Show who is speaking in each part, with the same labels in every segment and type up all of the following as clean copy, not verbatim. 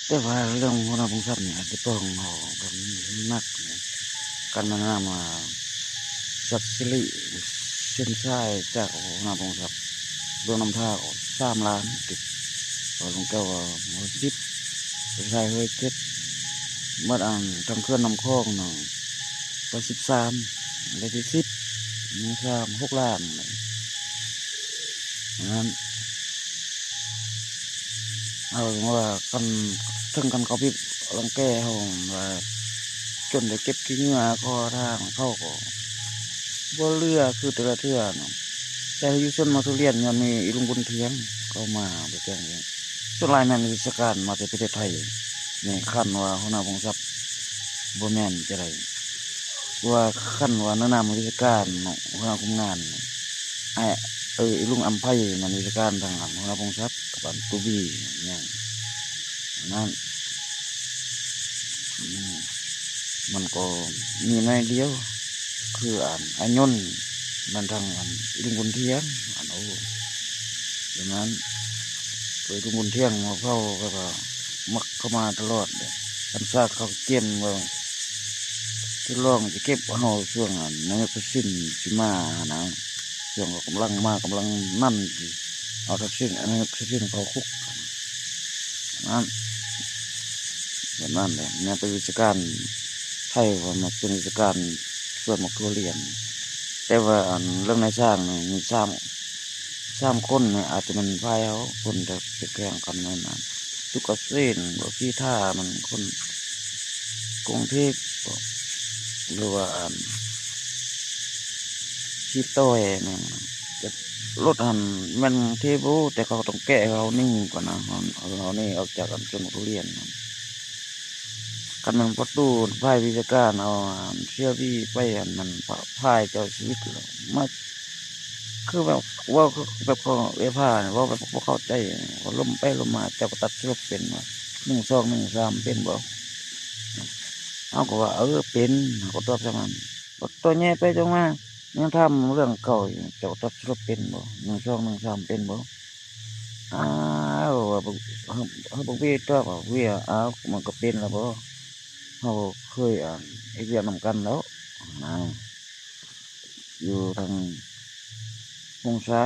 Speaker 1: แต่ว่าเรื่องหัวหน้าพงศัพท์เนี่ยจะต้องเอาแบบนักเนี่ยการมานำมาสัตว์สิริเส้นสายจากหัวหน้าพงศัพท์ดวงน้ำท่าก็3 ล้านติดพอลงเจ้าก็10ไปใช้เฮ้ย7เมื่ออ่านทำเคลื่อนนำคลองเนาะไป13ได้ที่10มี6 ล้านนั้นเอาว่ากันถึงกันเขาพิลังแก้เขาว่าจนได้เก็บขี้เหงื่อคอทางเขาก็บ่เรือคือแต่ละเทื่อเนาะแต่อยู่ชนมาทุเรียนย้อนมีอีลุงบุญเทียงเขามาบ่แจ้งเนี่ยส่วนหลายแม่นราชการมาแต่ประเทศไทยนี่คันว่าหัวหน้าพงศัพท์บ่แม่นจะได้ว่าคันว่าแนะนำราชการเนาะหัวหน้าคุมงานไอ้อีลุงอำไพมันราชการทางหัวหน้าพงศัพท์กับอันตูบี้หยังนั้นอืมมันก็มีน้อยเดียวคืออันยนต์มันทางอีลุงบุญเทียงโอ้ดังนั้นลุงบุญเทียงมาเฝ้าก็มักเข้ามาตลอดเลยคันซากเขาเจียนว่าที่ลองจะเก็บเอาช่วงนั้นก็สิ้นสิมานะช่วงก็กำลังมากำลังนั่นเอาทักสิ้นอันนี้ทักสิ้นเขาคุกนั้นแบบนั้นเลยเนี่ยเป็นวิชาการไทยว่ามันเป็นวิชาการส่วนมกทัวเรียนแต่ว่าเรื่องในสร้างเนี่ยมี3 คนเนี่ยอาจจะมันพายเขาคนจะแข่งกันนั่นนะทุกเส้นว่าพี่ท่ามันคนกรุงเทพหรือว่าชีต้อยเนี่ยจะรถมันเทโบแต่เขาต้องแก้เขานิ่งก่อนนะเขานี่ออกจากกันจนทุเรียนกันมันประตูพายวิชาการเอาเชื่อพี่ไปมันพายเจ้าชีวิตมาคือแบบว่าแบบเขาผ้าเนี่ยว่าแบบพวกเข้าใจว่าล้มไปล้มมาเจ้าก็ตัดสลบเป็นว่า1 2 1 3เป็นบ่เอาก็ว่าเป็นก็ตอบจังนั้นตัวแย่ไปจังว่ายังทำเรื่องเก่าอยู่เจ้าตัดสลบเป็นบ่1 2 1 3เป็นบ่อ้าวว่าพวกพี่ตัวว่าพี่อ้าวมันก็เป็นแล้วบ่เขาเคยไอ้เรียนนำกันแล้วนะอยู่ทางพงษา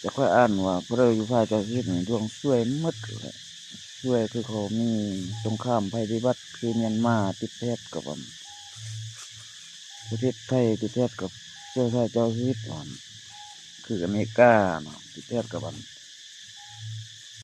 Speaker 1: จะค่อยอ่านว่าพระอยู่ภายใจชีวิตดวงช่วยมดเลยช่วยคือเขามีสงครามภัยพิบัติคือเมียนมาติดแทบกับประเทศไทยติดแทบกับเจ้าชายเจ้าชีวิตคืออเมริกาติดแทบกับ